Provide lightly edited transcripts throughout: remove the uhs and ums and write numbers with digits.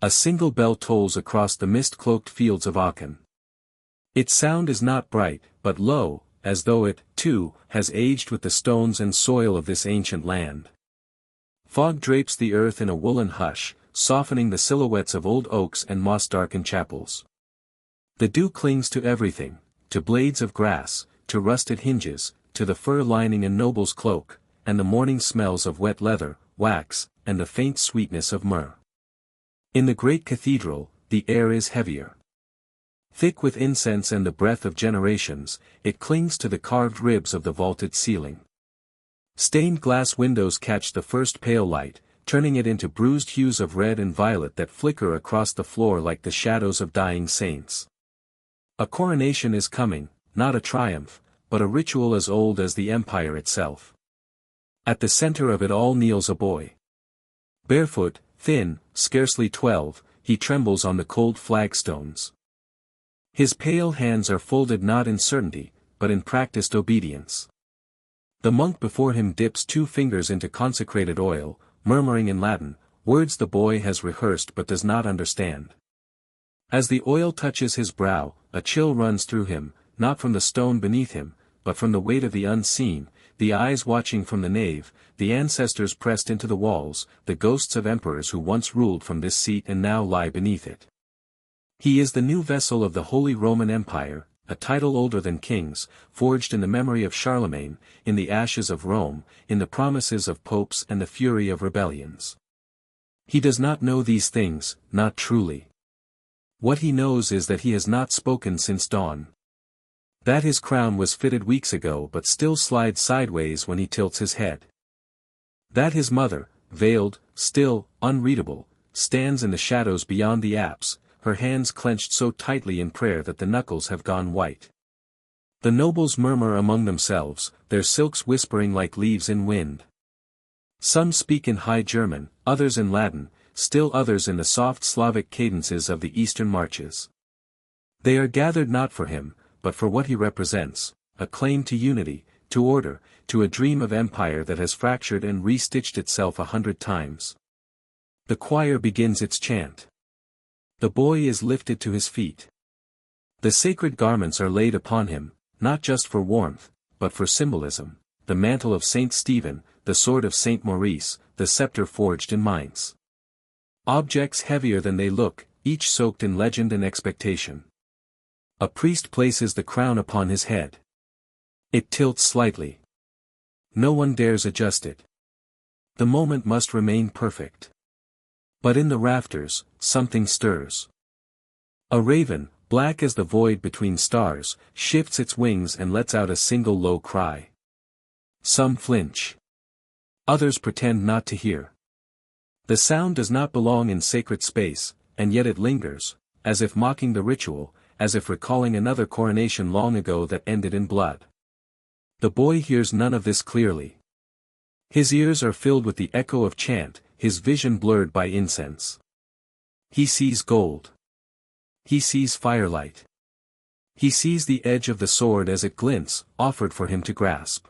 A single bell tolls across the mist-cloaked fields of Aachen. Its sound is not bright, but low, as though it, too, has aged with the stones and soil of this ancient land. Fog drapes the earth in a woolen hush, softening the silhouettes of old oaks and moss-darkened chapels. The dew clings to everything, to blades of grass, to rusted hinges, to the fur lining a noble's cloak, and the morning smells of wet leather, wax, and the faint sweetness of myrrh. In the great cathedral, the air is heavier. Thick with incense and the breath of generations, it clings to the carved ribs of the vaulted ceiling. Stained glass windows catch the first pale light, turning it into bruised hues of red and violet that flicker across the floor like the shadows of dying saints. A coronation is coming, not a triumph, but a ritual as old as the empire itself. At the center of it all kneels a boy. Barefoot, thin, scarcely 12, he trembles on the cold flagstones. His pale hands are folded not in certainty, but in practiced obedience. The monk before him dips 2 fingers into consecrated oil, murmuring in Latin, words the boy has rehearsed but does not understand. As the oil touches his brow, a chill runs through him, not from the stone beneath him, but from the weight of the unseen, the eyes watching from the nave, the ancestors pressed into the walls, the ghosts of emperors who once ruled from this seat and now lie beneath it. He is the new vessel of the Holy Roman Empire, a title older than kings, forged in the memory of Charlemagne, in the ashes of Rome, in the promises of popes and the fury of rebellions. He does not know these things, not truly. What he knows is that he has not spoken since dawn. That his crown was fitted weeks ago but still slides sideways when he tilts his head. That his mother, veiled, still, unreadable, stands in the shadows beyond the apse, her hands clenched so tightly in prayer that the knuckles have gone white. The nobles murmur among themselves, their silks whispering like leaves in wind. Some speak in High German, others in Latin, still others in the soft Slavic cadences of the Eastern marches. They are gathered not for him, but for what he represents, a claim to unity, to order, to a dream of empire that has fractured and re-stitched itself 100 times. The choir begins its chant. The boy is lifted to his feet. The sacred garments are laid upon him, not just for warmth, but for symbolism, the mantle of Saint Stephen, the sword of Saint Maurice, the scepter forged in Mainz. Objects heavier than they look, each soaked in legend and expectation. A priest places the crown upon his head. It tilts slightly. No one dares adjust it. The moment must remain perfect. But in the rafters, something stirs. A raven, black as the void between stars, shifts its wings and lets out a single low cry. Some flinch. Others pretend not to hear. The sound does not belong in sacred space, and yet it lingers, as if mocking the ritual, as if recalling another coronation long ago that ended in blood. The boy hears none of this clearly. His ears are filled with the echo of chant, his vision blurred by incense. He sees gold. He sees firelight. He sees the edge of the sword as it glints, offered for him to grasp.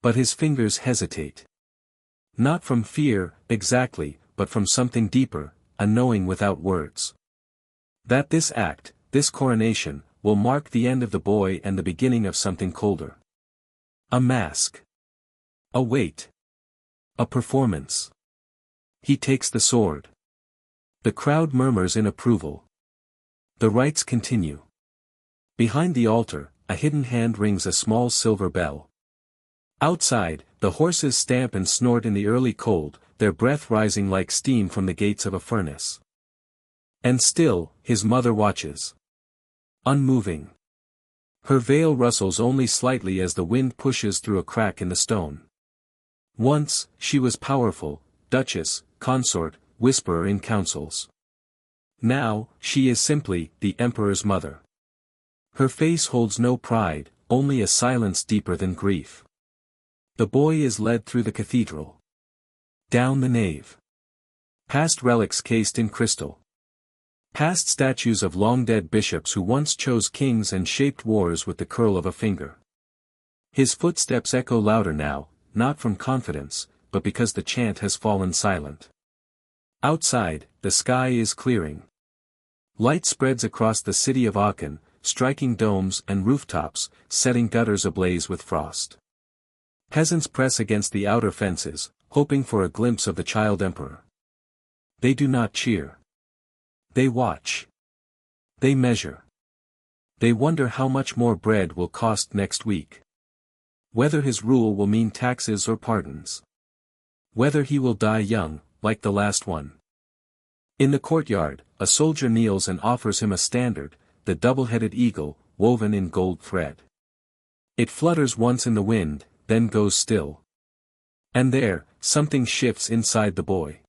But his fingers hesitate. Not from fear, exactly, but from something deeper, a knowing without words. That this act, this coronation, will mark the end of the boy and the beginning of something colder. A mask. A weight. A performance. He takes the sword. The crowd murmurs in approval. The rites continue. Behind the altar, a hidden hand rings a small silver bell. Outside, the horses stamp and snort in the early cold, their breath rising like steam from the gates of a furnace. And still, his mother watches. Unmoving. Her veil rustles only slightly as the wind pushes through a crack in the stone. Once, she was powerful, duchess, consort, whisperer in councils. Now, she is simply the emperor's mother. Her face holds no pride, only a silence deeper than grief. The boy is led through the cathedral. Down the nave. Past relics cased in crystal. Past statues of long-dead bishops who once chose kings and shaped wars with the curl of a finger. His footsteps echo louder now, not from confidence, but because the chant has fallen silent. Outside, the sky is clearing. Light spreads across the city of Aachen, striking domes and rooftops, setting gutters ablaze with frost. Peasants press against the outer fences, hoping for a glimpse of the child emperor. They do not cheer. They watch. They measure. They wonder how much more bread will cost next week. Whether his rule will mean taxes or pardons. Whether he will die young, like the last one. In the courtyard, a soldier kneels and offers him a standard, the double-headed eagle, woven in gold thread. It flutters once in the wind, then goes still. And there, something shifts inside the boy.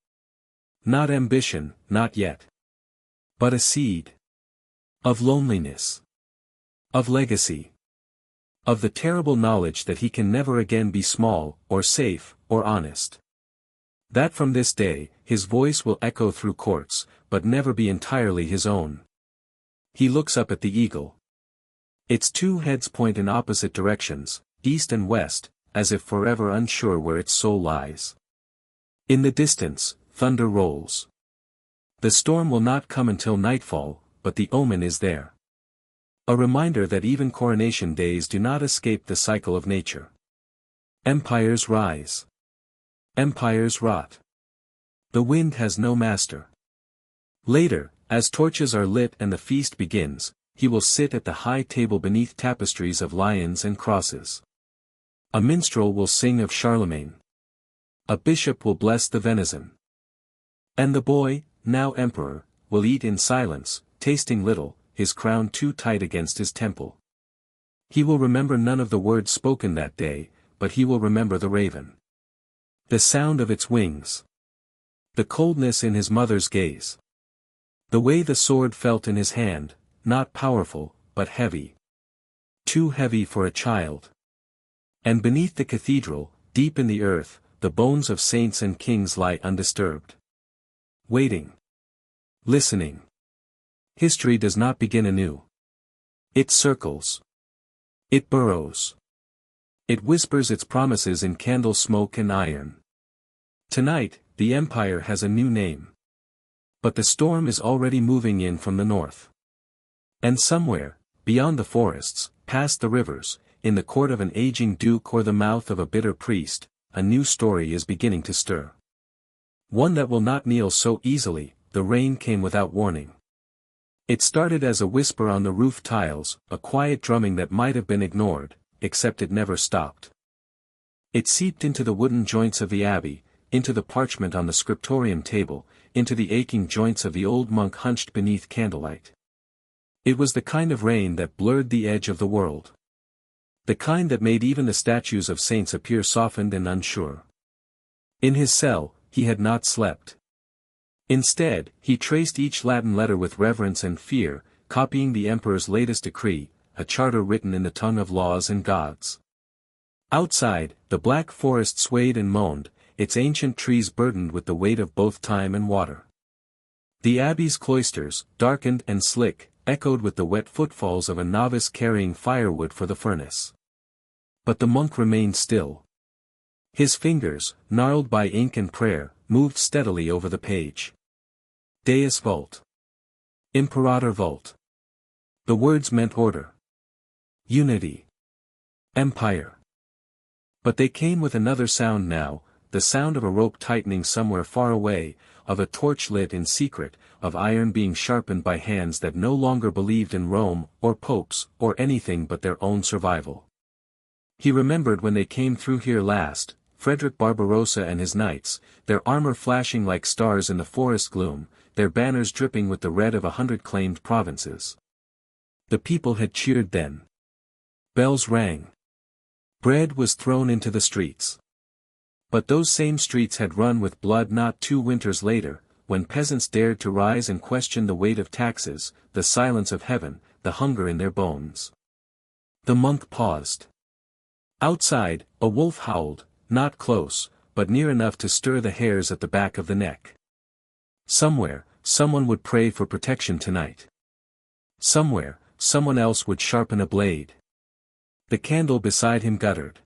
Not ambition, not yet. But a seed. Of loneliness. Of legacy. Of the terrible knowledge that he can never again be small, or safe, or honest. That from this day, his voice will echo through courts, but never be entirely his own. He looks up at the eagle. Its two heads point in opposite directions, east and west, as if forever unsure where its soul lies. In the distance, thunder rolls. The storm will not come until nightfall, but the omen is there. A reminder that even coronation days do not escape the cycle of nature. Empires rise. Empires rot. The wind has no master. Later, as torches are lit and the feast begins, he will sit at the high table beneath tapestries of lions and crosses. A minstrel will sing of Charlemagne. A bishop will bless the venison. And the boy, now emperor, will eat in silence, tasting little, his crown too tight against his temple. He will remember none of the words spoken that day, but he will remember the raven. The sound of its wings. The coldness in his mother's gaze. The way the sword felt in his hand, not powerful, but heavy. Too heavy for a child. And beneath the cathedral, deep in the earth, the bones of saints and kings lie undisturbed. Waiting. Listening. History does not begin anew. It circles. It burrows. It whispers its promises in candle smoke and iron. Tonight, the empire has a new name. But the storm is already moving in from the north. And somewhere, beyond the forests, past the rivers, in the court of an aging duke or the mouth of a bitter priest, a new story is beginning to stir. One that will not kneel so easily. The rain came without warning. It started as a whisper on the roof tiles, a quiet drumming that might have been ignored, except it never stopped. It seeped into the wooden joints of the abbey, into the parchment on the scriptorium table, into the aching joints of the old monk hunched beneath candlelight. It was the kind of rain that blurred the edge of the world. The kind that made even the statues of saints appear softened and unsure. In his cell, he had not slept. Instead, he traced each Latin letter with reverence and fear, copying the emperor's latest decree, a charter written in the tongue of laws and gods. Outside, the black forest swayed and moaned, its ancient trees burdened with the weight of both time and water. The abbey's cloisters, darkened and slick, echoed with the wet footfalls of a novice carrying firewood for the furnace. But the monk remained still. His fingers, gnarled by ink and prayer, moved steadily over the page. Deus vult. Imperator vult. The words meant order. Unity. Empire. But they came with another sound now, the sound of a rope tightening somewhere far away, of a torch lit in secret, of iron being sharpened by hands that no longer believed in Rome, or popes, or anything but their own survival. He remembered when they came through here last, Frederick Barbarossa and his knights, their armor flashing like stars in the forest gloom, their banners dripping with the red of 100 claimed provinces. The people had cheered then. Bells rang. Bread was thrown into the streets. But those same streets had run with blood not 2 winters later, when peasants dared to rise and question the weight of taxes, the silence of heaven, the hunger in their bones. The monk paused. Outside, a wolf howled, not close, but near enough to stir the hairs at the back of the neck. Somewhere, someone would pray for protection tonight. Somewhere, someone else would sharpen a blade. The candle beside him guttered.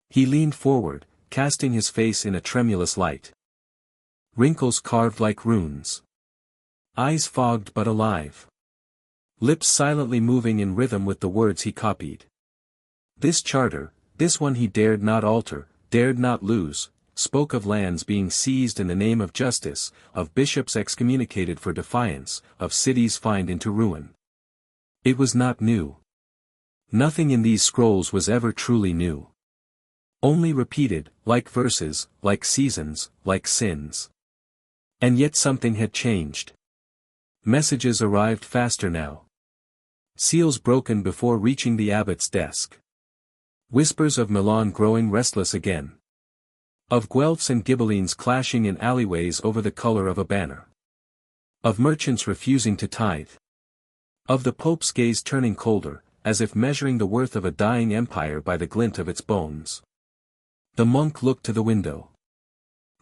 He leaned forward, casting his face in a tremulous light. Wrinkles carved like runes. Eyes fogged but alive. Lips silently moving in rhythm with the words he copied. This charter, this one he dared not alter, dared not lose, spoke of lands being seized in the name of justice, of bishops excommunicated for defiance, of cities fined into ruin. It was not new. Nothing in these scrolls was ever truly new. Only repeated, like verses, like seasons, like sins. And yet something had changed. Messages arrived faster now. Seals broken before reaching the abbot's desk. Whispers of Milan growing restless again. Of Guelphs and Ghibellines clashing in alleyways over the color of a banner. Of merchants refusing to tithe. Of the Pope's gaze turning colder, as if measuring the worth of a dying empire by the glint of its bones. The monk looked to the window.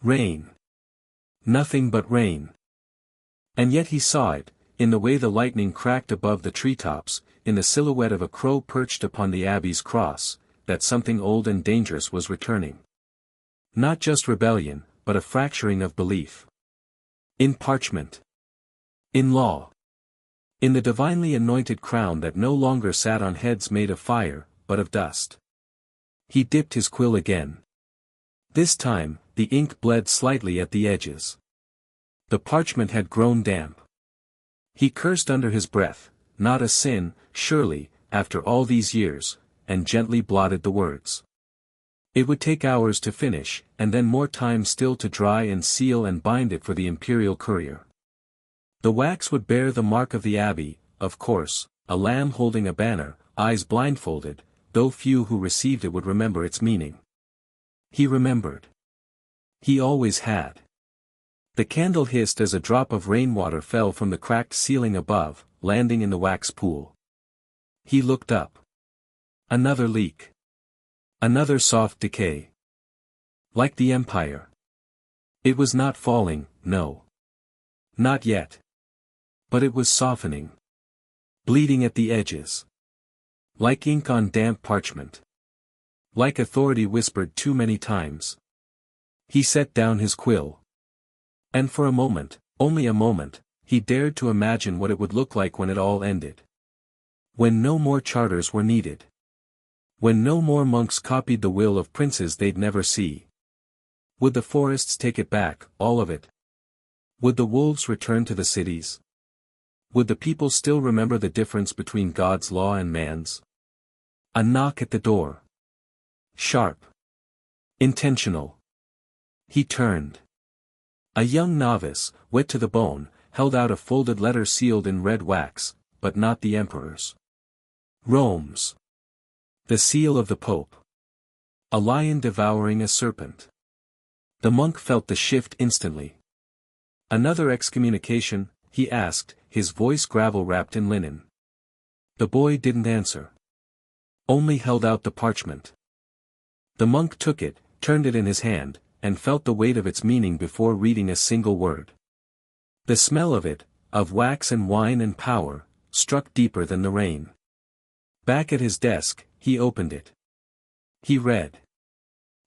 Rain. Nothing but rain. And yet he saw it, in the way the lightning cracked above the treetops, in the silhouette of a crow perched upon the abbey's cross, that something old and dangerous was returning. Not just rebellion, but a fracturing of belief. In parchment. In law. In the divinely anointed crown that no longer sat on heads made of fire, but of dust. He dipped his quill again. This time, the ink bled slightly at the edges. The parchment had grown damp. He cursed under his breath, not a sin, surely, after all these years, and gently blotted the words. It would take hours to finish, and then more time still to dry and seal and bind it for the imperial courier. The wax would bear the mark of the abbey, of course, a lamb holding a banner, eyes blindfolded, though few who received it would remember its meaning. He remembered. He always had. The candle hissed as a drop of rainwater fell from the cracked ceiling above, landing in the wax pool. He looked up. Another leak. Another soft decay. Like the empire. It was not falling, no. Not yet. But it was softening. Bleeding at the edges. Like ink on damp parchment. Like authority whispered too many times. He set down his quill. And for a moment, only a moment, he dared to imagine what it would look like when it all ended. When no more charters were needed. When no more monks copied the will of princes they'd never see. Would the forests take it back, all of it? Would the wolves return to the cities? Would the people still remember the difference between God's law and man's? A knock at the door. Sharp. Intentional. He turned. A young novice, wet to the bone, held out a folded letter sealed in red wax, but not the emperor's. Rome's. The seal of the Pope. A lion devouring a serpent. The monk felt the shift instantly. Another excommunication, he asked, his voice gravel-wrapped in linen. The boy didn't answer. Only held out the parchment. The monk took it, turned it in his hand, and felt the weight of its meaning before reading a single word. The smell of it, of wax and wine and power, struck deeper than the rain. Back at his desk, he opened it. He read.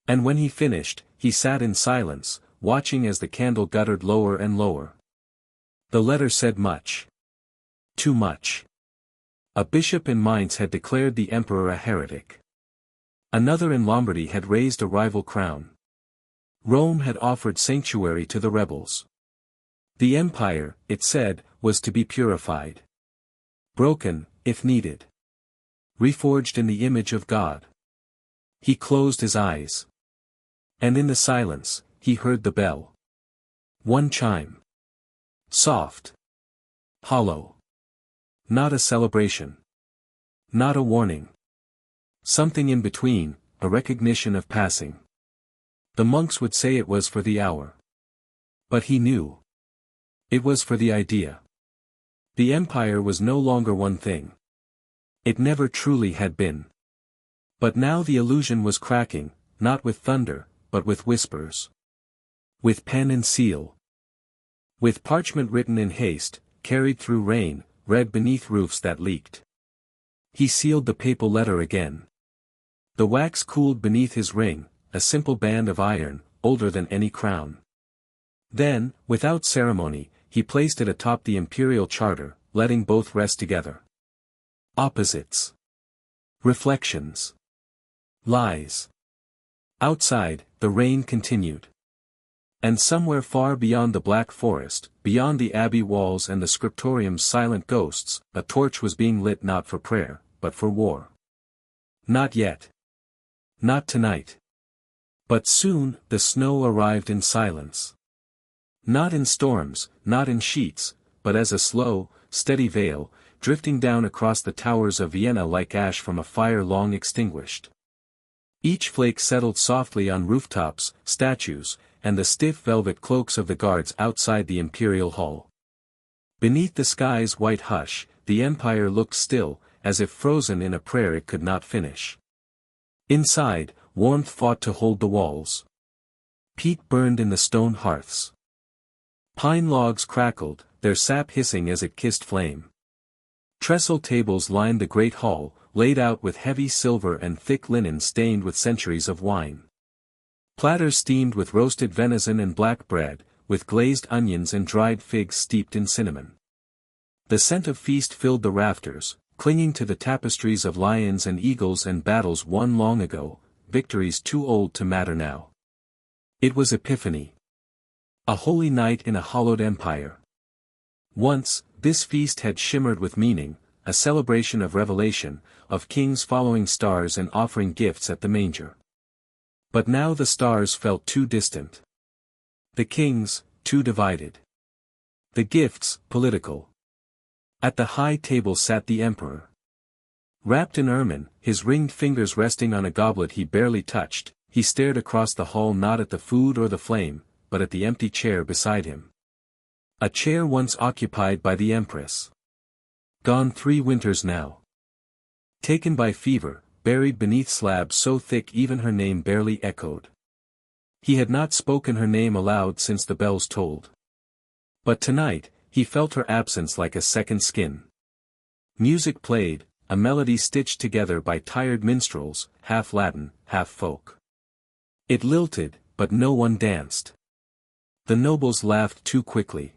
And when he finished, he sat in silence, watching as the candle guttered lower and lower. The letter said much. Too much. A bishop in Mainz had declared the emperor a heretic. Another in Lombardy had raised a rival crown. Rome had offered sanctuary to the rebels. The empire, it said, was to be purified. Broken, if needed. Reforged in the image of God. He closed his eyes. And in the silence, he heard the bell. One chime. Soft. Hollow. Not a celebration. Not a warning. Something in between, a recognition of passing. The monks would say it was for the hour. But he knew. It was for the idea. The empire was no longer one thing. It never truly had been. But now the illusion was cracking, not with thunder, but with whispers. With pen and seal. With parchment written in haste, carried through rain, read beneath roofs that leaked. He sealed the papal letter again. The wax cooled beneath his ring, a simple band of iron, older than any crown. Then, without ceremony, he placed it atop the imperial charter, letting both rest together. Opposites. Reflections. Lies. Outside, the rain continued. And somewhere far beyond the black forest, beyond the abbey walls and the scriptorium's silent ghosts, a torch was being lit not for prayer, but for war. Not yet. Not tonight. But soon, the snow arrived in silence. Not in storms, not in sheets, but as a slow, steady veil, drifting down across the towers of Vienna like ash from a fire long extinguished. Each flake settled softly on rooftops, statues, and the stiff velvet cloaks of the guards outside the imperial hall. Beneath the sky's white hush, the empire looked still, as if frozen in a prayer it could not finish. Inside, warmth fought to hold the walls. Peat burned in the stone hearths. Pine logs crackled, their sap hissing as it kissed flame. Trestle tables lined the great hall, laid out with heavy silver and thick linen stained with centuries of wine. Platters steamed with roasted venison and black bread, with glazed onions and dried figs steeped in cinnamon. The scent of feast filled the rafters, clinging to the tapestries of lions and eagles and battles won long ago, victories too old to matter now. It was Epiphany. A holy night in a hallowed empire. Once, this feast had shimmered with meaning, a celebration of revelation, of kings following stars and offering gifts at the manger. But now the stars felt too distant. The kings, too divided. The gifts, political. At the high table sat the emperor. Wrapped in ermine, his ringed fingers resting on a goblet he barely touched, he stared across the hall not at the food or the flame, but at the empty chair beside him. A chair once occupied by the empress. Gone 3 winters now. Taken by fever, buried beneath slabs so thick even her name barely echoed. He had not spoken her name aloud since the bells tolled. But tonight, he felt her absence like a second skin. Music played, a melody stitched together by tired minstrels, half Latin, half folk. It lilted, but no one danced. The nobles laughed too quickly.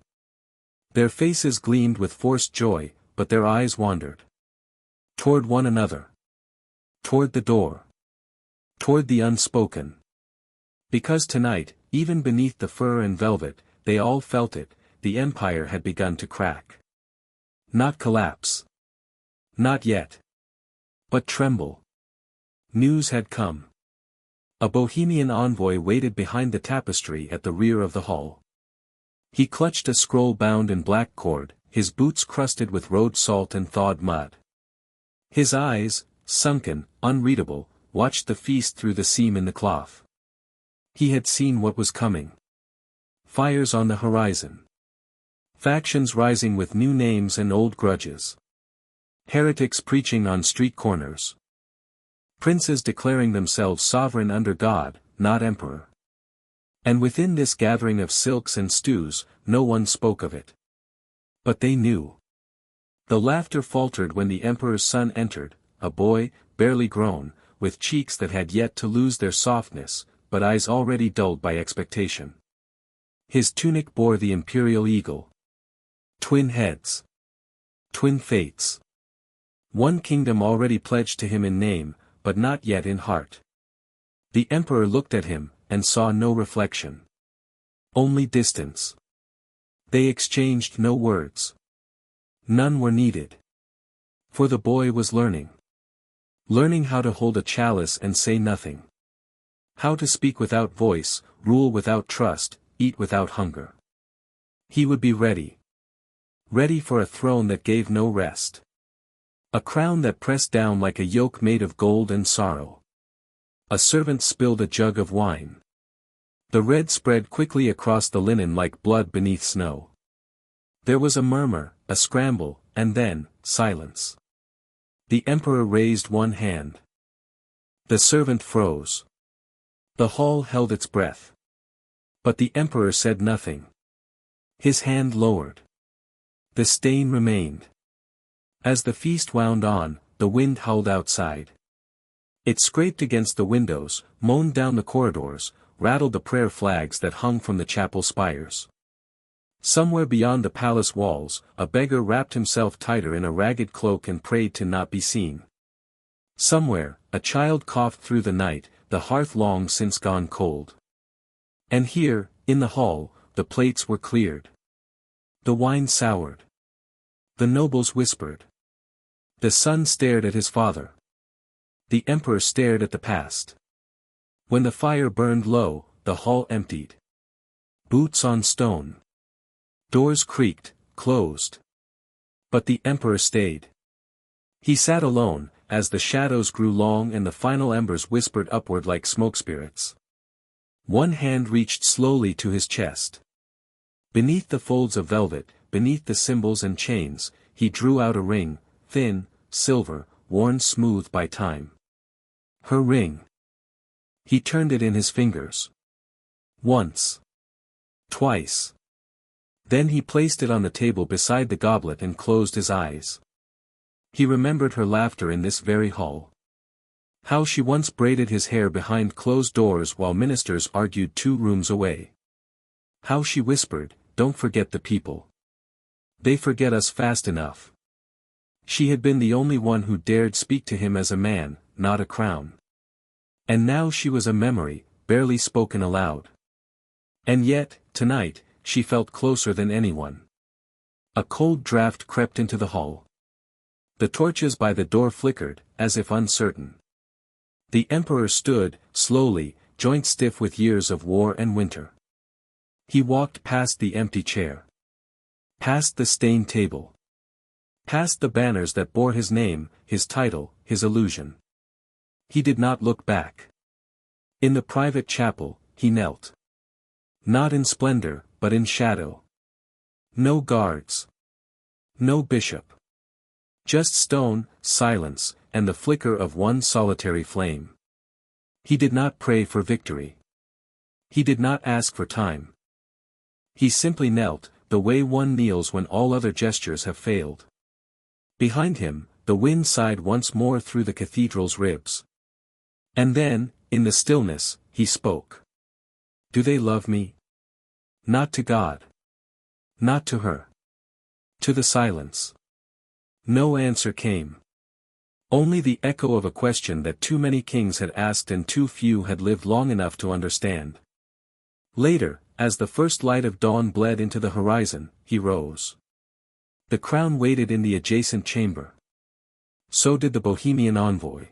Their faces gleamed with forced joy, but their eyes wandered. Toward one another. Toward the door. Toward the unspoken. Because tonight, even beneath the fur and velvet, they all felt it, the empire had begun to crack. Not collapse. Not yet. But tremble. News had come. A Bohemian envoy waited behind the tapestry at the rear of the hall. He clutched a scroll bound in black cord, his boots crusted with road salt and thawed mud. His eyes, sunken, unreadable, watched the feast through the seam in the cloth. He had seen what was coming. Fires on the horizon. Factions rising with new names and old grudges. Heretics preaching on street corners. Princes declaring themselves sovereign under God, not emperor. And within this gathering of silks and stews, no one spoke of it. But they knew. The laughter faltered when the emperor's son entered, a boy, barely grown, with cheeks that had yet to lose their softness, but eyes already dulled by expectation. His tunic bore the imperial eagle. Twin heads. Twin fates. One kingdom already pledged to him in name, but not yet in heart. The emperor looked at him, and saw no reflection. Only distance. They exchanged no words. None were needed. For the boy was learning. Learning how to hold a chalice and say nothing. How to speak without voice, rule without trust, eat without hunger. He would be ready. Ready for a throne that gave no rest. A crown that pressed down like a yoke made of gold and sorrow. A servant spilled a jug of wine. The red spread quickly across the linen like blood beneath snow. There was a murmur, a scramble, and then, silence. The emperor raised one hand. The servant froze. The hall held its breath. But the emperor said nothing. His hand lowered. The stain remained. As the feast wound on, the wind howled outside. It scraped against the windows, moaned down the corridors, rattled the prayer flags that hung from the chapel spires. Somewhere beyond the palace walls, a beggar wrapped himself tighter in a ragged cloak and prayed to not be seen. Somewhere, a child coughed through the night, the hearth long since gone cold. And here, in the hall, the plates were cleared. The wine soured. The nobles whispered. The son stared at his father. The emperor stared at the past. When the fire burned low, the hall emptied. Boots on stone. Doors creaked, closed. But the emperor stayed. He sat alone, as the shadows grew long and the final embers whispered upward like smoke spirits. One hand reached slowly to his chest. Beneath the folds of velvet, beneath the symbols and chains, he drew out a ring, thin, silver, worn smooth by time. Her ring. He turned it in his fingers. Once. Twice. Then he placed it on the table beside the goblet and closed his eyes. He remembered her laughter in this very hall. How she once braided his hair behind closed doors while ministers argued 2 rooms away. How she whispered, "Don't forget the people. They forget us fast enough." She had been the only one who dared speak to him as a man, not a crown. And now she was a memory, barely spoken aloud. And yet, tonight, she felt closer than anyone. A cold draught crept into the hall. The torches by the door flickered, as if uncertain. The emperor stood, slowly, joint stiff with years of war and winter. He walked past the empty chair. Past the stained table. Past the banners that bore his name, his title, his illusion. He did not look back. In the private chapel, he knelt. Not in splendor, but in shadow. No guards. No bishop. Just stone, silence, and the flicker of one solitary flame. He did not pray for victory. He did not ask for time. He simply knelt, the way one kneels when all other gestures have failed. Behind him, the wind sighed once more through the cathedral's ribs. And then, in the stillness, he spoke. "Do they love me? Not to God. Not to her. To the silence." No answer came. Only the echo of a question that too many kings had asked and too few had lived long enough to understand. Later, as the first light of dawn bled into the horizon, he rose. The crown waited in the adjacent chamber. So did the Bohemian envoy.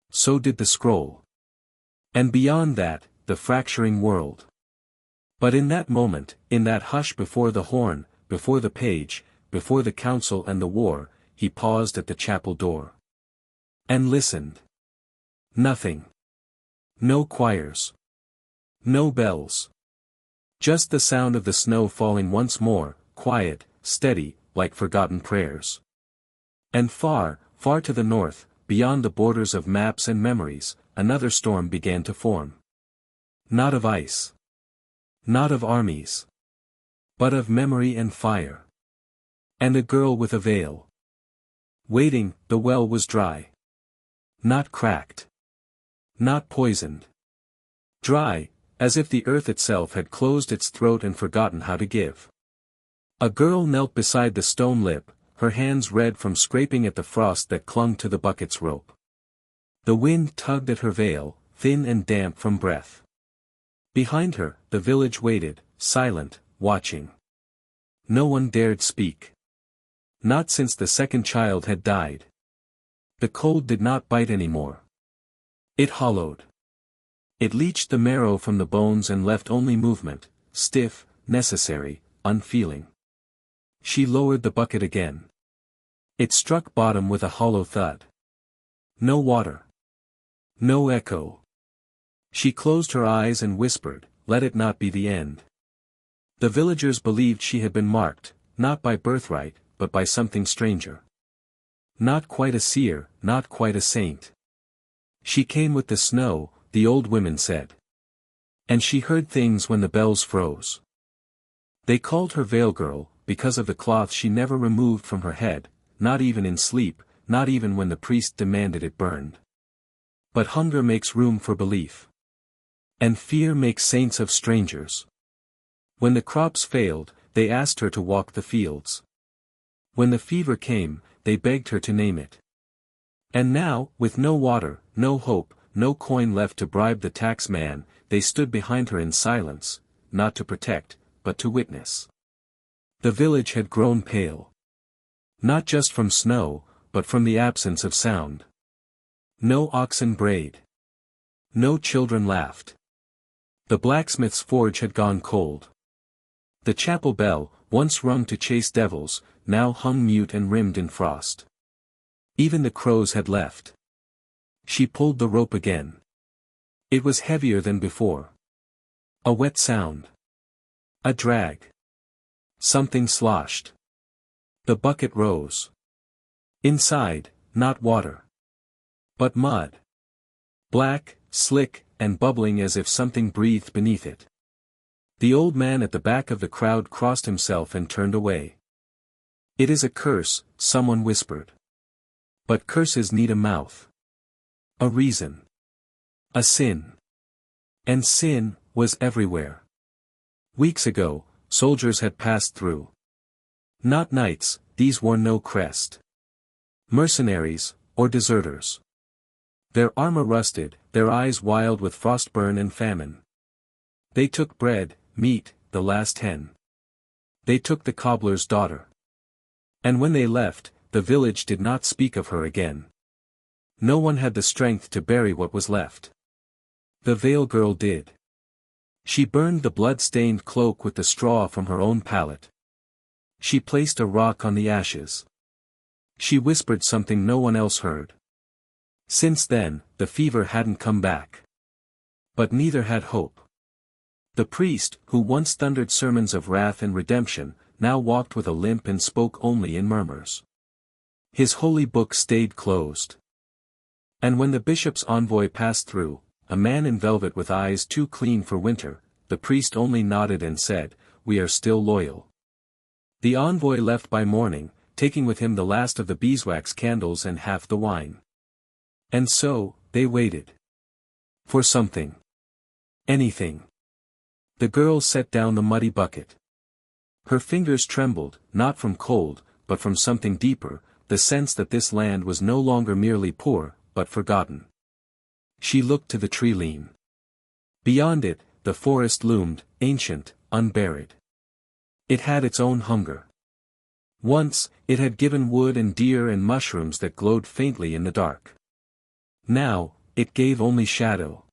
So did the scroll. And beyond that, the fracturing world. But in that moment, in that hush before the horn, before the page, before the council and the war, he paused at the chapel door. And listened. Nothing. No choirs. No bells. Just the sound of the snow falling once more, quiet, steady, like forgotten prayers. And far, far to the north, beyond the borders of maps and memories, another storm began to form. Not of ice. Not of armies. But of memory and fire. And a girl with a veil. Waiting, the well was dry. Not cracked. Not poisoned. Dry, as if the earth itself had closed its throat and forgotten how to give. A girl knelt beside the stone lip, her hands red from scraping at the frost that clung to the bucket's rope. The wind tugged at her veil, thin and damp from breath. Behind her, the village waited, silent, watching. No one dared speak. Not since the second child had died. The cold did not bite anymore. It hollowed. It leached the marrow from the bones and left only movement, stiff, necessary, unfeeling. She lowered the bucket again. It struck bottom with a hollow thud. No water. No echo. She closed her eyes and whispered, "Let it not be the end." The villagers believed she had been marked, not by birthright, but by something stranger. Not quite a seer, not quite a saint. She came with the snow, the old women said. And she heard things when the bells froze. They called her Veil Girl, because of the cloth she never removed from her head, not even in sleep, not even when the priest demanded it burned. But hunger makes room for belief. And fear makes saints of strangers. When the crops failed, they asked her to walk the fields. When the fever came, they begged her to name it. And now, with no water, no hope, no coin left to bribe the tax man, they stood behind her in silence, not to protect, but to witness. The village had grown pale. Not just from snow, but from the absence of sound. No oxen brayed. No children laughed. The blacksmith's forge had gone cold. The chapel bell, once rung to chase devils, now hung mute and rimmed in frost. Even the crows had left. She pulled the rope again. It was heavier than before. A wet sound. A drag. Something sloshed. The bucket rose. Inside, not water. But mud. Black, slick, and bubbling as if something breathed beneath it. The old man at the back of the crowd crossed himself and turned away. "It is a curse," someone whispered. But curses need a mouth. A reason. A sin. And sin was everywhere. Weeks ago, soldiers had passed through. Not knights, these wore no crest. Mercenaries, or deserters. Their armor rusted, their eyes wild with frostburn and famine. They took bread, meat, the last hen. They took the cobbler's daughter. And when they left, the village did not speak of her again. No one had the strength to bury what was left. The veil girl did. She burned the blood-stained cloak with the straw from her own pallet. She placed a rock on the ashes. She whispered something no one else heard. Since then, the fever hadn't come back. But neither had hope. The priest, who once thundered sermons of wrath and redemption, now walked with a limp and spoke only in murmurs. His holy book stayed closed. And when the bishop's envoy passed through, a man in velvet with eyes too clean for winter, the priest only nodded and said, "We are still loyal." The envoy left by morning, taking with him the last of the beeswax candles and half the wine. And so, they waited. For something. Anything. The girl set down the muddy bucket. Her fingers trembled, not from cold, but from something deeper, the sense that this land was no longer merely poor, but forgotten. She looked to the tree-line. Beyond it, the forest loomed, ancient, unburied. It had its own hunger. Once, it had given wood and deer and mushrooms that glowed faintly in the dark. Now, it gave only shadow.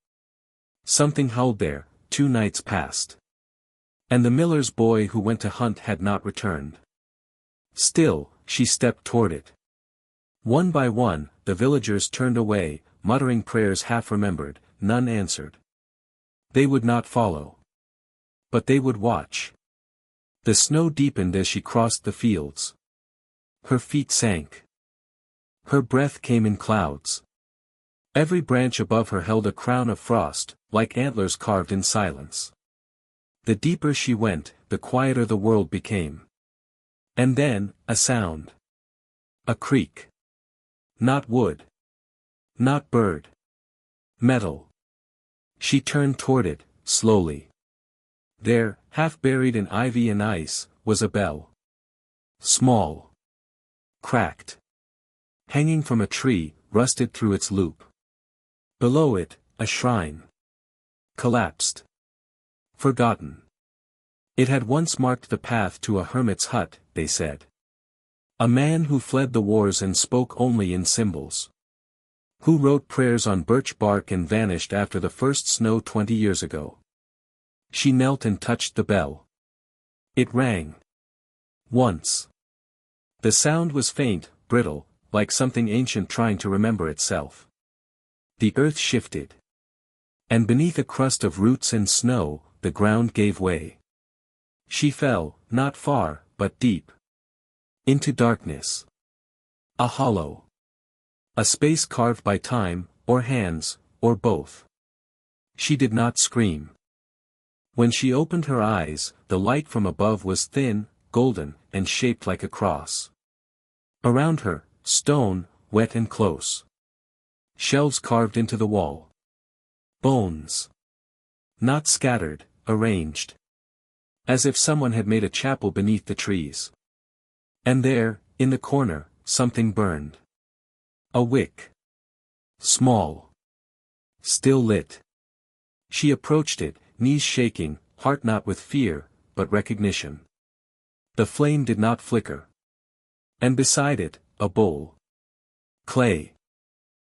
Something howled there, 2 nights past. And the miller's boy who went to hunt had not returned. Still, she stepped toward it. One by one, the villagers turned away, muttering prayers half-remembered, none answered. They would not follow. But they would watch. The snow deepened as she crossed the fields. Her feet sank. Her breath came in clouds. Every branch above her held a crown of frost, like antlers carved in silence. The deeper she went, the quieter the world became. And then, a sound. A creak. Not wood. Not bird. Metal. She turned toward it, slowly. There, half buried in ivy and ice, was a bell. Small. Cracked. Hanging from a tree, rusted through its loop. Below it, a shrine. Collapsed. Forgotten. It had once marked the path to a hermit's hut, they said. A man who fled the wars and spoke only in symbols. Who wrote prayers on birch bark and vanished after the first snow 20 years ago. She knelt and touched the bell. It rang. Once. The sound was faint, brittle, like something ancient trying to remember itself. The earth shifted. And beneath a crust of roots and snow, the ground gave way. She fell, not far, but deep. Into darkness. A hollow. A space carved by time, or hands, or both. She did not scream. When she opened her eyes, the light from above was thin, golden, and shaped like a cross. Around her, stone, wet and close. Shelves carved into the wall. Bones. Not scattered, arranged. As if someone had made a chapel beneath the trees. And there, in the corner, something burned. A wick. Small. Still lit. She approached it, knees shaking, heart not with fear, but recognition. The flame did not flicker. And beside it, a bowl. Clay.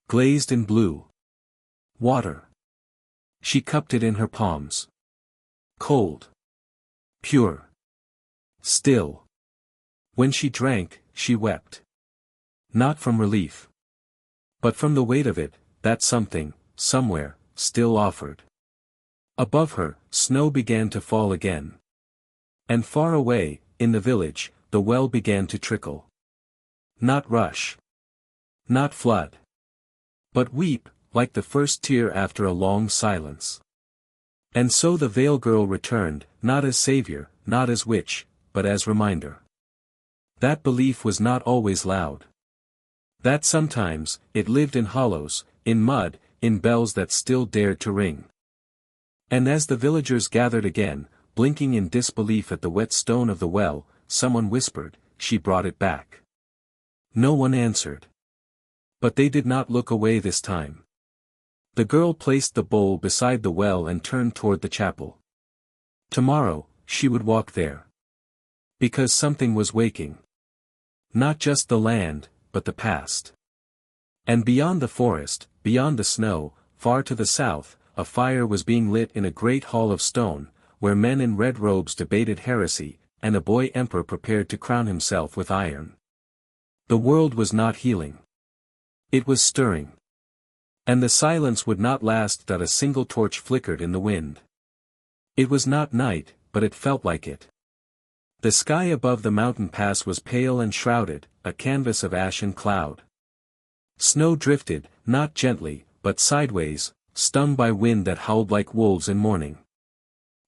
Glazed in blue. Water. She cupped it in her palms. Cold. Pure. Still. When she drank, she wept. Not from relief. But from the weight of it, that something, somewhere, still offered. Above her, snow began to fall again. And far away, in the village, the well began to trickle. Not rush. Not flood. But weep, like the first tear after a long silence. And so the Veil Girl returned, not as savior, not as witch, but as reminder. That belief was not always loud. That sometimes, it lived in hollows, in mud, in bells that still dared to ring. And as the villagers gathered again, blinking in disbelief at the wet stone of the well, someone whispered, "She brought it back." No one answered. But they did not look away this time. The girl placed the bowl beside the well and turned toward the chapel. Tomorrow, she would walk there. Because something was waking. Not just the land, but the past. And beyond the forest, beyond the snow, far to the south, a fire was being lit in a great hall of stone, where men in red robes debated heresy, and a boy emperor prepared to crown himself with iron. The world was not healing. It was stirring. And the silence would not last that a single torch flickered in the wind. It was not night, but it felt like it. The sky above the mountain pass was pale and shrouded, a canvas of ash and cloud. Snow drifted, not gently, but sideways, stung by wind that howled like wolves in mourning.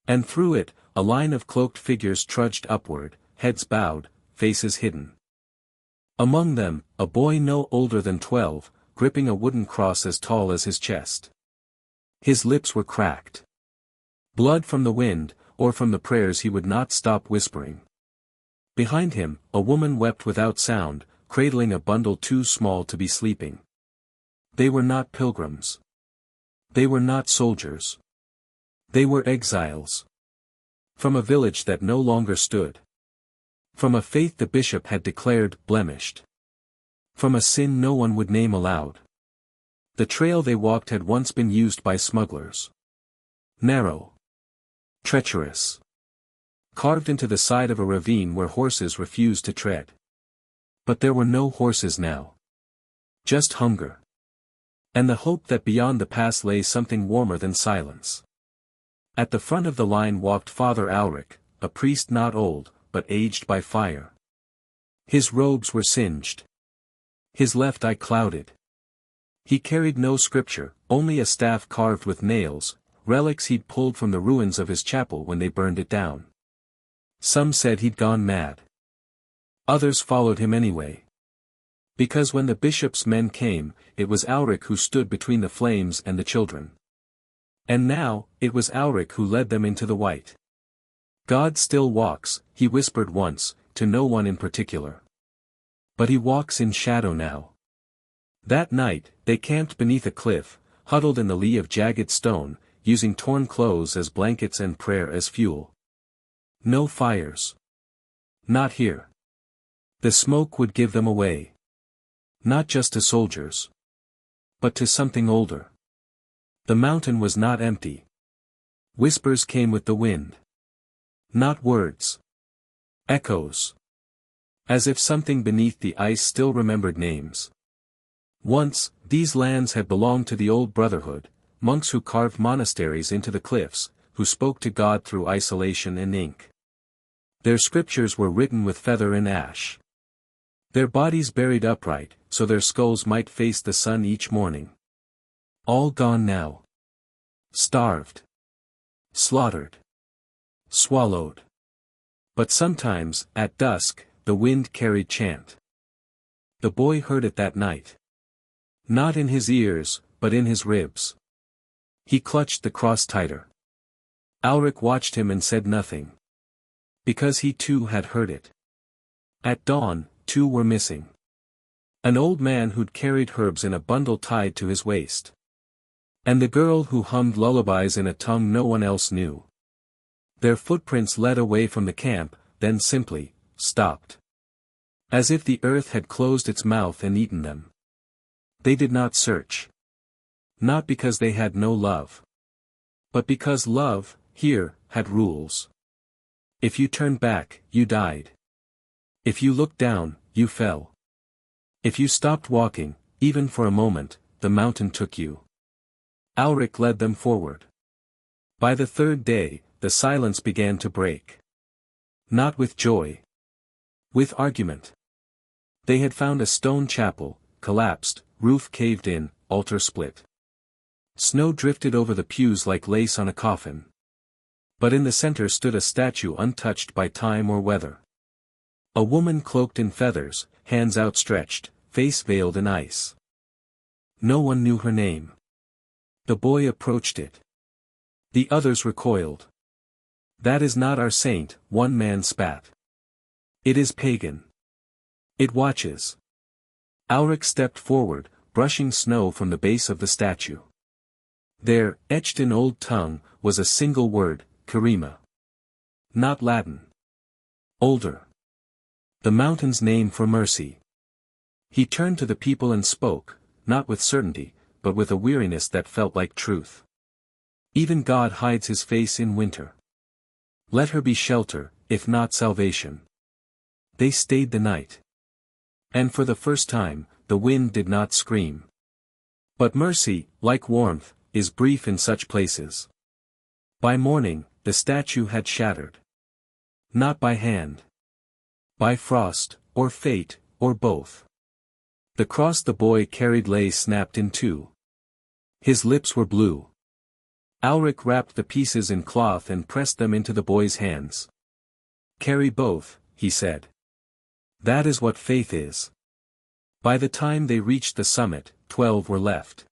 And through it, a line of cloaked figures trudged upward, heads bowed, faces hidden. Among them, a boy no older than 12, gripping a wooden cross as tall as his chest. His lips were cracked. Blood from the wind, or from the prayers he would not stop whispering. Behind him, a woman wept without sound, cradling a bundle too small to be sleeping. They were not pilgrims. They were not soldiers. They were exiles. From a village that no longer stood. From a faith the bishop had declared blemished. From a sin no one would name aloud. The trail they walked had once been used by smugglers. Narrow. Treacherous. Carved into the side of a ravine where horses refused to tread. But there were no horses now. Just hunger. And the hope that beyond the pass lay something warmer than silence. At the front of the line walked Father Alric, a priest not old, but aged by fire. His robes were singed. His left eye clouded. He carried no scripture, only a staff carved with nails, relics he'd pulled from the ruins of his chapel when they burned it down. Some said he'd gone mad. Others followed him anyway. Because when the bishop's men came, it was Alric who stood between the flames and the children. And now, it was Alric who led them into the white. God still walks, he whispered once, to no one in particular. But he walks in shadow now. That night, they camped beneath a cliff, huddled in the lee of jagged stone, using torn clothes as blankets and prayer as fuel. No fires. Not here. The smoke would give them away. Not just to soldiers. But to something older. The mountain was not empty. Whispers came with the wind. Not words. Echoes. As if something beneath the ice still remembered names. Once, these lands had belonged to the old brotherhood, monks who carved monasteries into the cliffs, who spoke to God through isolation and ink. Their scriptures were written with feather and ash. Their bodies buried upright, so their skulls might face the sun each morning. All gone now. Starved. Slaughtered. Swallowed. But sometimes, at dusk, the wind carried chant. The boy heard it that night. Not in his ears, but in his ribs. He clutched the cross tighter. Alric watched him and said nothing. Because he too had heard it. At dawn, two were missing. An old man who'd carried herbs in a bundle tied to his waist. And the girl who hummed lullabies in a tongue no one else knew. Their footprints led away from the camp, then simply stopped. As if the earth had closed its mouth and eaten them. They did not search. Not because they had no love. But because love, here, had rules. If you turned back, you died. If you looked down, you fell. If you stopped walking, even for a moment, the mountain took you. Alric led them forward. By the third day, the silence began to break. Not with joy. With argument. They had found a stone chapel, collapsed, roof caved in, altar split. Snow drifted over the pews like lace on a coffin. But in the center stood a statue untouched by time or weather. A woman cloaked in feathers, hands outstretched, face veiled in ice. No one knew her name. The boy approached it. The others recoiled. That is not our saint, one man spat. It is pagan. It watches. Alric stepped forward, brushing snow from the base of the statue. There, etched in old tongue, was a single word, Karima. Not Latin. Older. The mountain's name for mercy. He turned to the people and spoke, not with certainty, but with a weariness that felt like truth. Even God hides his face in winter. Let her be shelter, if not salvation. They stayed the night. And for the first time, the wind did not scream. But mercy, like warmth, is brief in such places. By morning, the statue had shattered. Not by hand. By frost, or fate, or both. The cross the boy carried lay snapped in two. His lips were blue. Alric wrapped the pieces in cloth and pressed them into the boy's hands. Carry both, he said. That is what faith is. By the time they reached the summit, 12 were left.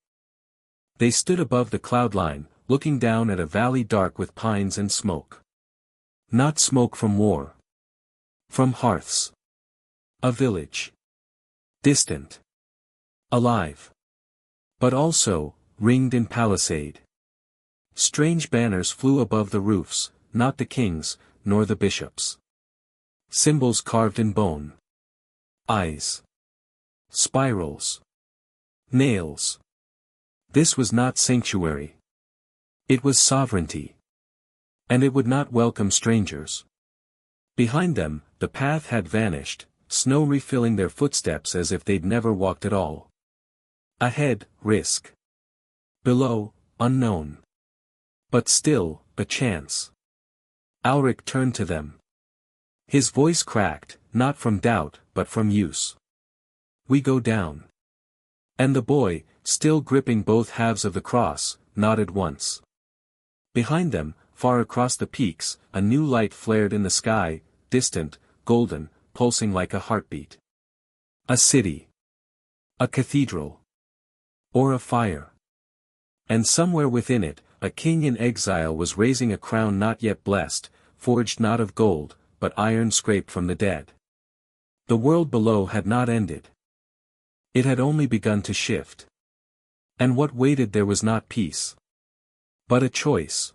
They stood above the cloud line, looking down at a valley dark with pines and smoke. Not smoke from war. From hearths. A village. Distant. Alive. But also, ringed in palisade. Strange banners flew above the roofs, not the king's, nor the bishop's. Symbols carved in bone. Eyes. Spirals. Nails. This was not sanctuary. It was sovereignty. And it would not welcome strangers. Behind them, the path had vanished, snow refilling their footsteps as if they'd never walked at all. Ahead, risk. Below, unknown. But still, a chance. Alric turned to them. His voice cracked, not from doubt, but from use. We go down. And the boy, still gripping both halves of the cross, nodded once. Behind them, far across the peaks, a new light flared in the sky, distant, golden, pulsing like a heartbeat. A city. A cathedral. Or a fire. And somewhere within it, a king in exile was raising a crown not yet blessed, forged not of gold, but iron scraped from the dead. The world below had not ended. It had only begun to shift. And what waited there was not peace. But a choice.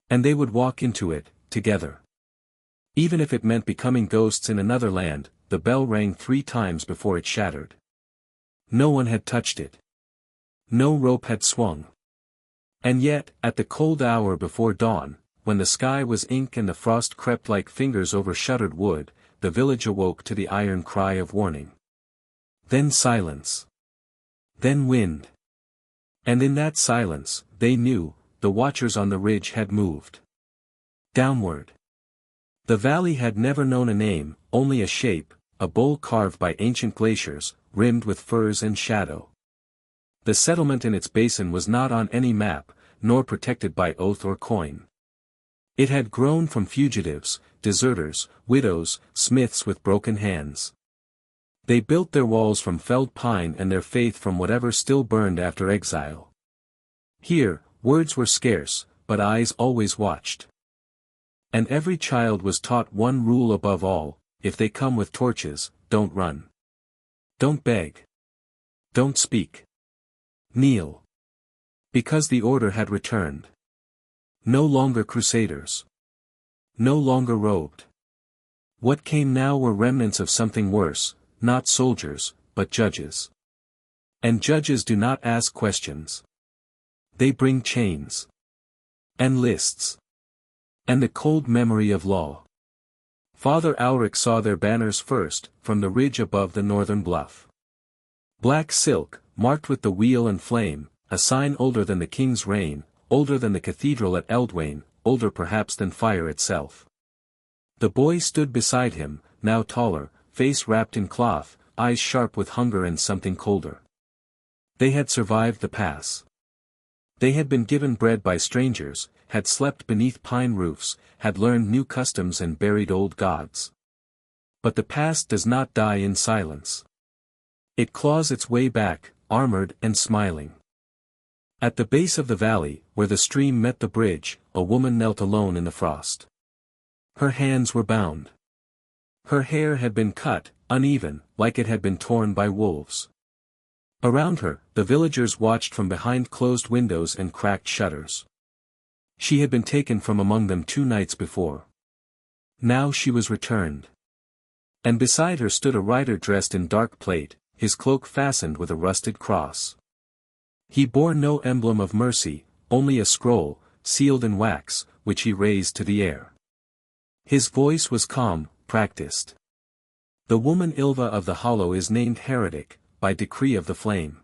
And they would walk into it, together. Even if it meant becoming ghosts in another land, the bell rang 3 times before it shattered. No one had touched it. No rope had swung. And yet, at the cold hour before dawn, when the sky was ink and the frost crept like fingers over shuttered wood, the village awoke to the iron cry of warning. Then silence. Then wind. And in that silence, they knew, the watchers on the ridge had moved. Downward. The valley had never known a name, only a shape, a bowl carved by ancient glaciers, rimmed with firs and shadow. The settlement in its basin was not on any map, nor protected by oath or coin. It had grown from fugitives, deserters, widows, smiths with broken hands. They built their walls from felled pine and their faith from whatever still burned after exile. Here, words were scarce, but eyes always watched. And every child was taught one rule above all: if they come with torches, don't run. Don't beg. Don't speak. Kneel. Because the order had returned. No longer crusaders. No longer robed. What came now were remnants of something worse, not soldiers, but judges. And judges do not ask questions. They bring chains. And lists. And the cold memory of law. Father Alric saw their banners first, from the ridge above the northern bluff. Black silk, marked with the wheel and flame, a sign older than the king's reign, older than the cathedral at Eldwain, older perhaps than fire itself. The boy stood beside him, now taller, face wrapped in cloth, eyes sharp with hunger and something colder. They had survived the pass. They had been given bread by strangers, had slept beneath pine roofs, had learned new customs and buried old gods. But the past does not die in silence. It claws its way back, armored and smiling. At the base of the valley, where the stream met the bridge, a woman knelt alone in the frost. Her hands were bound. Her hair had been cut, uneven, like it had been torn by wolves. Around her, the villagers watched from behind closed windows and cracked shutters. She had been taken from among them 2 nights before. Now she was returned. And beside her stood a rider dressed in dark plate, his cloak fastened with a rusted cross. He bore no emblem of mercy, only a scroll, sealed in wax, which he raised to the air. His voice was calm, practiced. The woman Ilva of the Hollow is named heretic, by decree of the flame.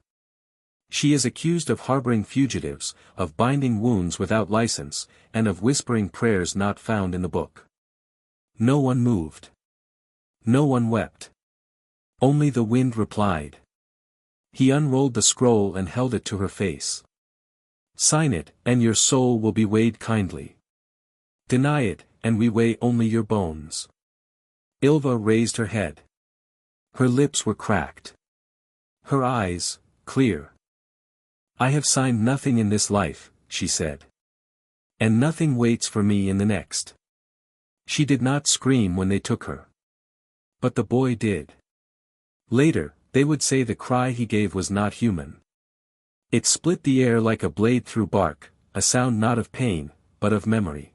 She is accused of harboring fugitives, of binding wounds without license, and of whispering prayers not found in the book. No one moved. No one wept. Only the wind replied. He unrolled the scroll and held it to her face. Sign it, and your soul will be weighed kindly. Deny it, and we weigh only your bones. Ilva raised her head. Her lips were cracked. Her eyes, clear. I have signed nothing in this life, she said. And nothing waits for me in the next. She did not scream when they took her. But the boy did. Later, they would say the cry he gave was not human. It split the air like a blade through bark, a sound not of pain, but of memory.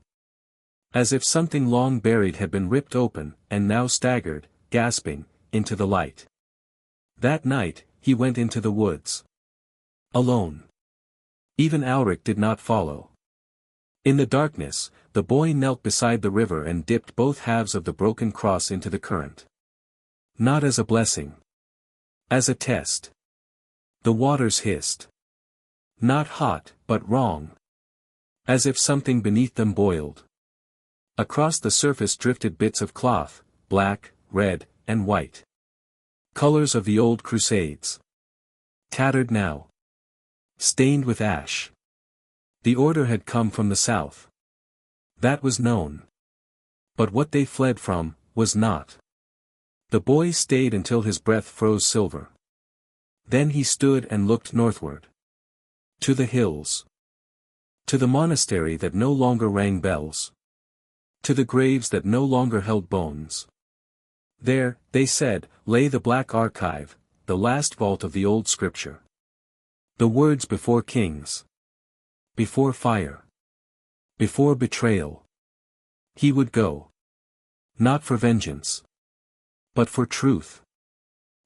As if something long buried had been ripped open, and now staggered, gasping, into the light. That night, he went into the woods. Alone. Even Alric did not follow. In the darkness, the boy knelt beside the river and dipped both halves of the broken cross into the current. Not as a blessing. As a test. The waters hissed. Not hot, but wrong. As if something beneath them boiled. Across the surface drifted bits of cloth, black, red, and white. Colors of the old crusades. Tattered now. Stained with ash. The order had come from the south. That was known. But what they fled from, was not. The boy stayed until his breath froze silver. Then he stood and looked northward. To the hills. To the monastery that no longer rang bells. To the graves that no longer held bones. There, they said, lay the black archive, the last vault of the old scripture. The words before kings. Before fire. Before betrayal. He would go. Not for vengeance. But for truth.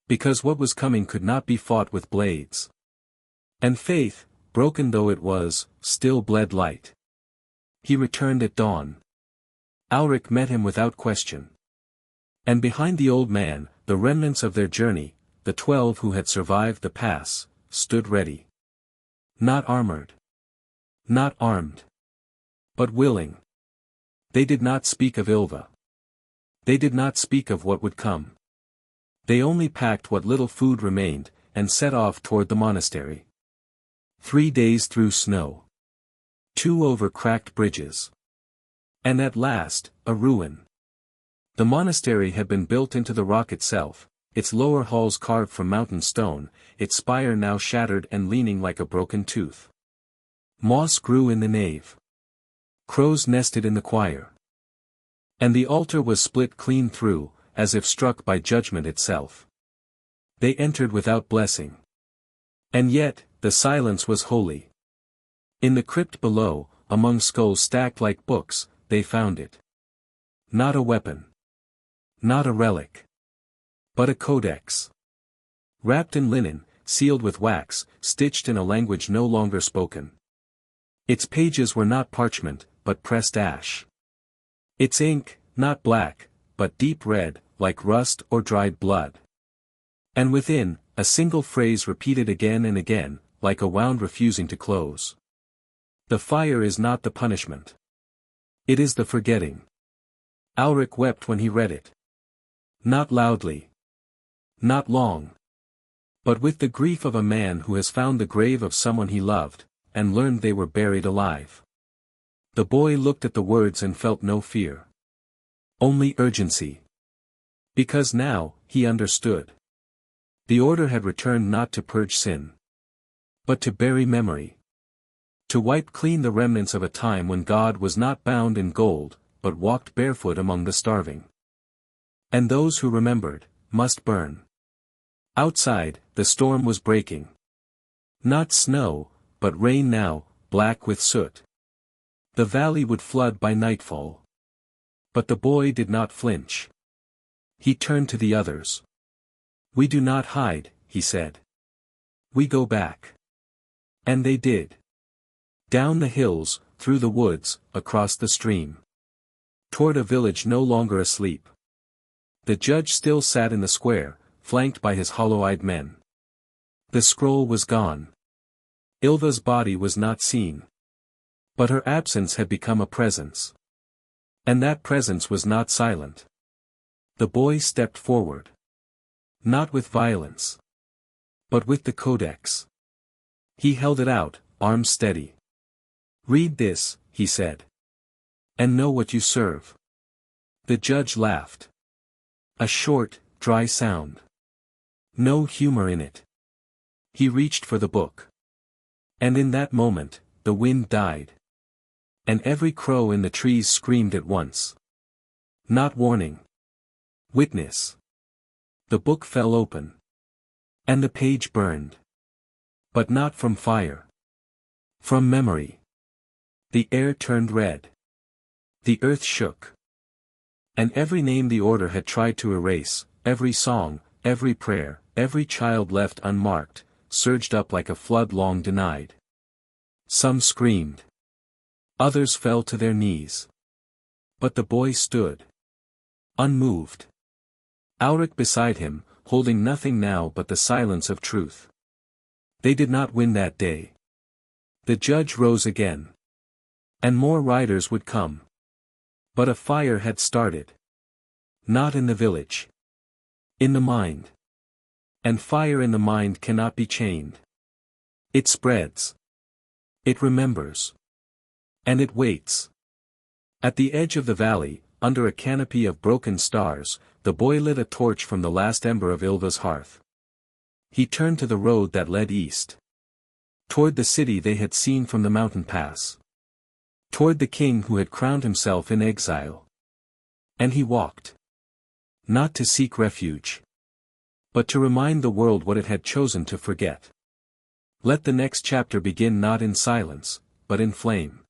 Because what was coming could not be fought with blades. And faith, broken though it was, still bled light. He returned at dawn. Alric met him without question. And behind the old man, the remnants of their journey, the 12 who had survived the pass, stood ready. Not armored. Not armed. But willing. They did not speak of Ilva. They did not speak of what would come. They only packed what little food remained, and set off toward the monastery. 3 days through snow. 2 over cracked bridges. And at last, a ruin. The monastery had been built into the rock itself, its lower halls carved from mountain stone, its spire now shattered and leaning like a broken tooth. Moss grew in the nave. Crows nested in the choir. And the altar was split clean through, as if struck by judgment itself. They entered without blessing. And yet, the silence was holy. In the crypt below, among skulls stacked like books, they found it. Not a weapon. Not a relic. But a codex. Wrapped in linen, sealed with wax, stitched in a language no longer spoken. Its pages were not parchment, but pressed ash. Its ink, not black, but deep red, like rust or dried blood. And within, a single phrase repeated again and again, like a wound refusing to close. The fire is not the punishment. It is the forgetting. Alric wept when he read it. Not loudly. Not long. But with the grief of a man who has found the grave of someone he loved, and learned they were buried alive. The boy looked at the words and felt no fear. Only urgency. Because now, he understood. The order had returned not to purge sin, but to bury memory. To wipe clean the remnants of a time when God was not bound in gold, but walked barefoot among the starving. And those who remembered, must burn. Outside, the storm was breaking. Not snow, but rain now, black with soot. The valley would flood by nightfall. But the boy did not flinch. He turned to the others. "We do not hide," he said. "We go back." And they did. Down the hills, through the woods, across the stream. Toward a village no longer asleep. The judge still sat in the square, flanked by his hollow-eyed men. The scroll was gone. Ilva's body was not seen. But her absence had become a presence. And that presence was not silent. The boy stepped forward. Not with violence. But with the codex. He held it out, arms steady. "Read this," he said. "And know what you serve." The judge laughed. A short, dry sound. No humor in it. He reached for the book. And in that moment, the wind died. And every crow in the trees screamed at once. Not warning. Witness. The book fell open. And the page burned. But not from fire. From memory. The air turned red. The earth shook. And every name the order had tried to erase, every song, every prayer, every child left unmarked, surged up like a flood long denied. Some screamed. Others fell to their knees. But the boy stood. Unmoved. Auric beside him, holding nothing now but the silence of truth. They did not win that day. The judge rose again. And more riders would come. But a fire had started. Not in the village. In the mind. And fire in the mind cannot be chained. It spreads. It remembers. And it waits. At the edge of the valley, under a canopy of broken stars, the boy lit a torch from the last ember of Ilva's hearth. He turned to the road that led east. Toward the city they had seen from the mountain pass. Toward the king who had crowned himself in exile. And he walked. Not to seek refuge. But to remind the world what it had chosen to forget. Let the next chapter begin not in silence, but in flame.